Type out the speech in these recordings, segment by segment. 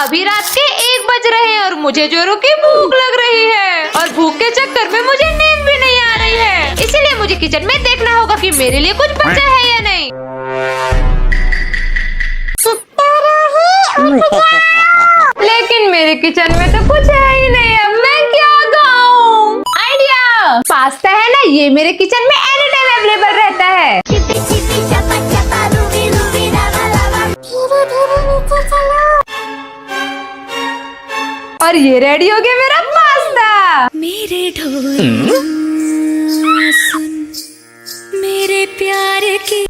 अभी रात के 1 बज रहे हैं और मुझे जोरों की भूख लग रही है और भूख के चक्कर में मुझे नींद भी नहीं आ रही है। इसीलिए मुझे किचन में देखना होगा कि मेरे लिए कुछ बचा है या नहीं। लेकिन मेरे किचन में तो कुछ है ही नहीं। अब मैं क्या खाऊं? आइडिया! पास्ता है ना, ये मेरे किचन में एनी टाइम अवेलेबल रहता है। और ये रेडी हो गया मेरा पास्ता। मेरे ढोल सुन मेरे प्यार की।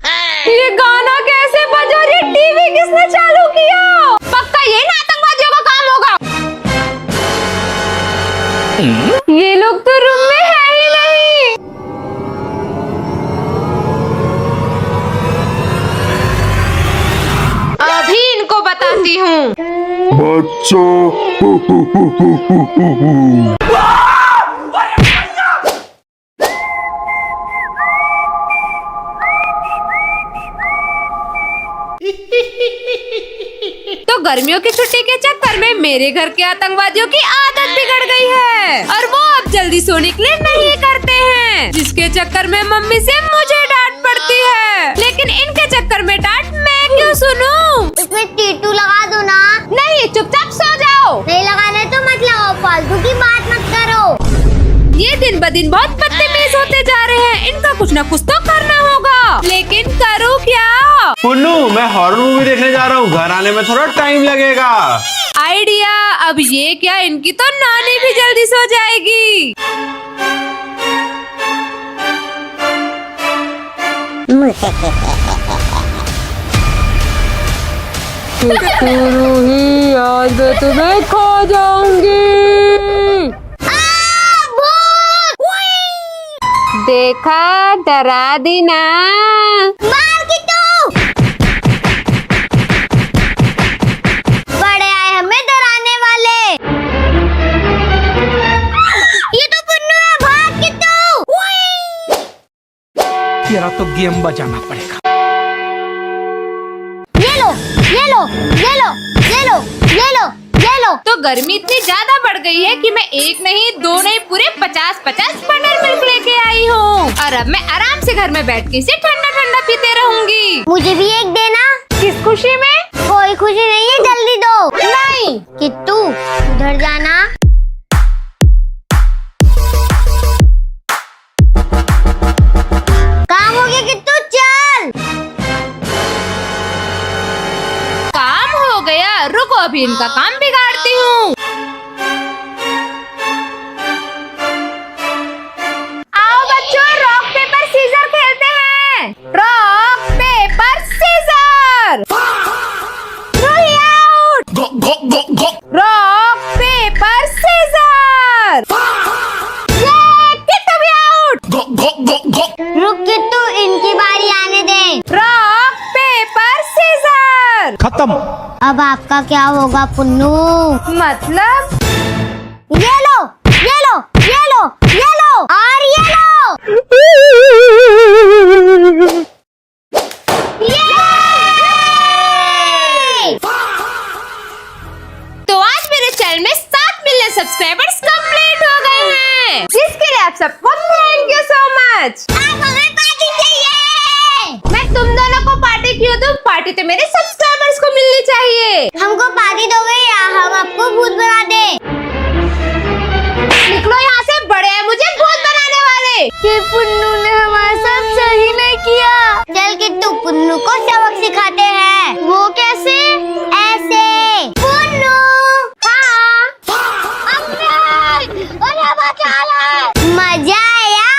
ये गाना कैसे बजा? ये टीवी किसने चालू किया? पक्का ये ना आतंकवादियों का काम होगा। ये लोग तो रूम में है ही नहीं। अभी इनको बताती हूँ। बच्चों तो गर्मियों की छुट्टी के चक्कर में मेरे घर के आतंकवादियों की आदत बिगड़ गई है और वो अब जल्दी सोने के लिए नहीं करते हैं, जिसके चक्कर में मम्मी से मुझे डांट पड़ती है। लेकिन इनके चक्कर में डांट मैं क्यों सुनूं? इसमें टीटू लगा दो ना। नहीं, चुपचाप सो जाओ। नहीं लगाने तो मत लगाओ, फालतू की बात मत करो। ये दिन ब दिन बहुत बदतमीज होते जा रहे हैं। इनका कुछ न कुछ तो करना होगा, लेकिन करूँ क्या? पुन्नू, मैं हॉरर मूवी देखने जा रहा हूँ, घर आने में थोड़ा टाइम लगेगा। आइडिया! अब ये क्या, इनकी तो नानी भी जल्दी सो जाएगी। आज मैं तुम्हें खा जाऊंगी। देखा, डरा दी ना। मार की तू। बड़े आए हमें डराने वाले। ये तो पुन्नू है, भाग की तू। तेरा तो गेम बजाना पड़ेगा। ये लो, ये लो, ये लो, ये लो, ये लो, ये लो। तो गर्मी इतनी ज्यादा बढ़ गई है कि मैं 1 नहीं 2 नहीं पूरे 50-50 बटर मिल्क लेके आई हूँ और अब मैं आराम से घर में बैठ के इसे ठंडा ठंडा पीते रहूंगी। मुझे भी एक देना। किस खुशी में? कोई खुशी नहीं है, जल्दी दो। नहीं। किट्टू, उधर जाना। काम हो गया किट्टू, चल। काम हो गया, रुको अभी इनका काम बिगाड़ती हूँ। आओ बच्चों, रॉक पेपर सीजर खेलते हैं। Rock paper scissor. Ruhi out. Rock paper scissor. ये किट्टू भी आउट। रुक किट्टू, इनकी बारी आने दे। Rock paper scissor. खत्म। अब आपका क्या होगा पुन्नू? मतलब? ये लो, ये लो, ये लो, ये लो और ये लो। तो आज मेरे चैनल में 7 मिलियन सब्सक्राइबर्स कंप्लीट हो गए हैं, जिसके लिए आप सबको थैंक यू सो मच। आप हमें पार्टी चाहिए। मैं तुम दोनों को पार्टी क्यों दूं? पार्टी तो मेरे सब्सक्राइबर्स को मिलनी चाहिए। हमको पार्टी दोगे या हम आपको भूत बना दे? निकलो यहाँ से, बड़े हैं मुझे भूत बनाने वाले। कि पुन्नू ने हमारे साथ सही नहीं किया। चल किट्टू, पुन्नू को सबक सिखाते हैं। वो कैसे? ऐसे। पुन्नू। हाँ। मजा आया?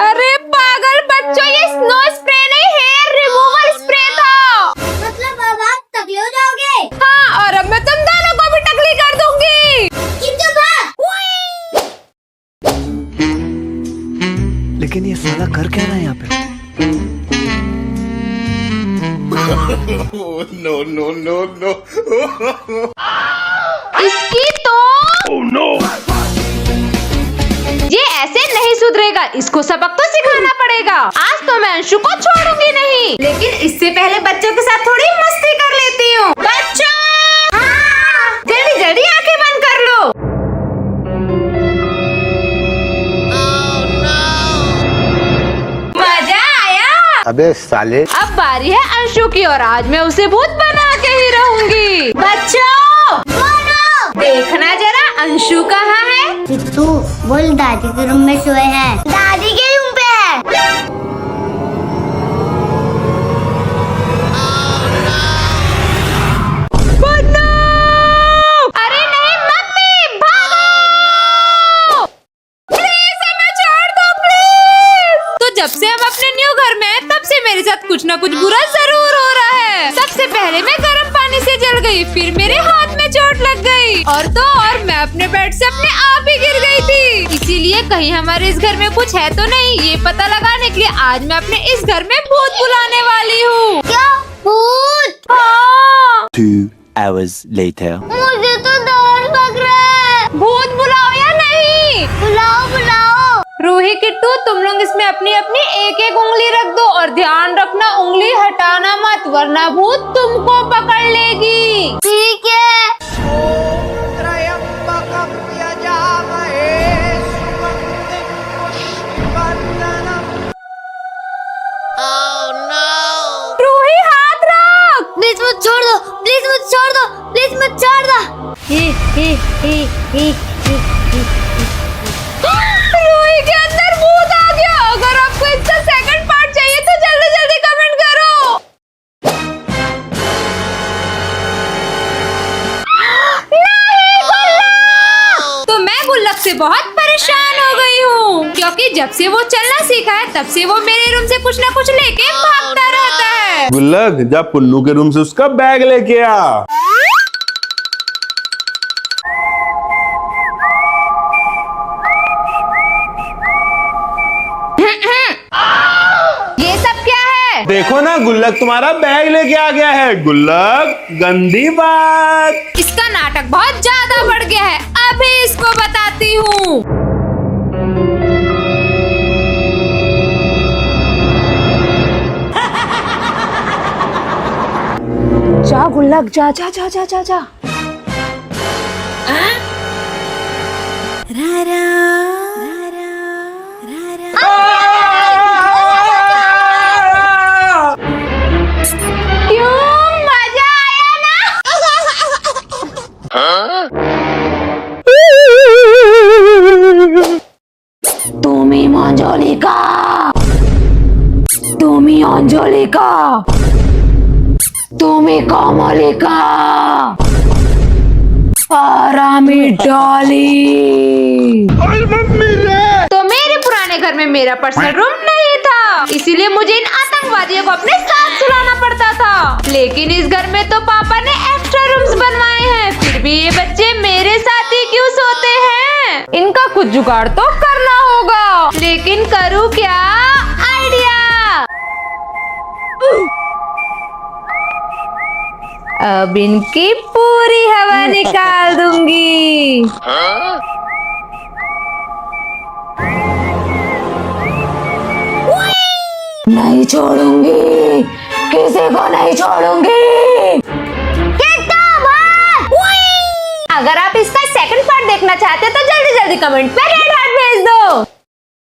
अरे पागल बच्चों, ये स्नो स्प्रे नहीं, हेयर रिमूवल स्प्रे था। मतलब अब आप टकले हो जाओगे? हाँ, और अब मैं तुम दोनों को भी टकली कर दूंगी। किट्टू भाग। लेकिन ये साला कर क्या रहा है यहाँ पे? इसकी तो ये ऐसे नहीं सुधरेगा, इसको सबक तो सिखाना पड़ेगा। आज तो मैं अंशु को छोड़ूंगी नहीं, लेकिन इससे पहले बच्चों के साथ थोड़ी मस्ती कर लेती हूँ। बच्चों! हाँ। अबे साले। अब बारी है अंशु की और आज मैं उसे भूत बना के ही रहूंगी। बच्चों देखना जरा अंशु कहाँ है। किट्टू बोल दादी के रूम में सोए हैं। दादी के रूम पे है। अरे नहीं मम्मी भागो। प्लीज हमें छोड़ दो प्लीज। तो जब से हम अपने न्यू घर में हैं, तब से मेरे साथ कुछ न कुछ बुरा जरूर हो रहा है। सबसे पहले मैं गर्म पानी से जल गई, फिर मेरे हाथ में चोट लग गई और तो और मैं अपने बेड से अपने आप ही गिर गई थी। इसीलिए कहीं हमारे इस घर में कुछ है तो नहीं, ये पता लगाने के लिए आज मैं अपने इस घर में भूत बुलाने वाली हूँ। क्या भूत? हाँ। 2 hours later. मुझे तो डर लग रहा है। भूत बुलाओ या नहीं? बुलाओ बुलाओ। रूही किट्टू तुम लोग इसमें अपनी अपनी एक एक उंगली रख दो और ध्यान रखना उंगली हटाना मत, वरना भूत तुमको पकड़ लेगी। ठीक है। रूही हाथ रख। प्लीज मुझे छोड़ दो, प्लीज मुझे छोड़ दो, प्लीज मुझे छोड़ दो। रूही के अंदर भूत आ गया। अगर आपको इसका सेकंड पार्ट चाहिए तो जल्दी जल्दी कमेंट करो। नहीं गुल्लक। तो मैं गुल्लक से बहुत परेशान हो गई हूँ, क्योंकि जब से वो चलना सीखा है तब से वो मेरे रूम से कुछ न कुछ लेके भागता रहता है। गुल्लक जा पुन्नू के रूम से उसका बैग लेके आ। ये सब क्या है? देखो ना गुल्लक तुम्हारा बैग लेके आ गया है। गुल्लक गंदी बात। इसका नाटक बहुत ज्यादा बढ़ गया है, अभी इसको बताती हूँ। जा गुल्लक जा जा जा जा जा जा। क्यों मजा आया ना? তুমি মঞ্জলিকা, তুমি অঞ্জলিকা, তুমি কমলিকা और আমি डॉली। तो मेरे पुराने घर में मेरा पर्सनल रूम नहीं था, इसीलिए मुझे इन आतंकवादियों को अपने साथ सुलाना पड़ता था। लेकिन इस घर में तो पापा ने एक्स्ट्रा रूम्स बनवाए हैं, फिर भी ये बच्चे मेरे साथ ही क्यों सोते हैं? इनका कुछ जुगाड़ तो करना होगा, लेकिन करूँ क्या? आइडिया। अब इनकी पूरी हवा निकाल दूंगी। नहीं छोड़ूंगी, किसी को नहीं छोड़ूंगी। अगर आप इसका सेकंड पार्ट देखना चाहते हैं तो जल्दी जल्दी कमेंट पे रेड हार्ट भेज दो।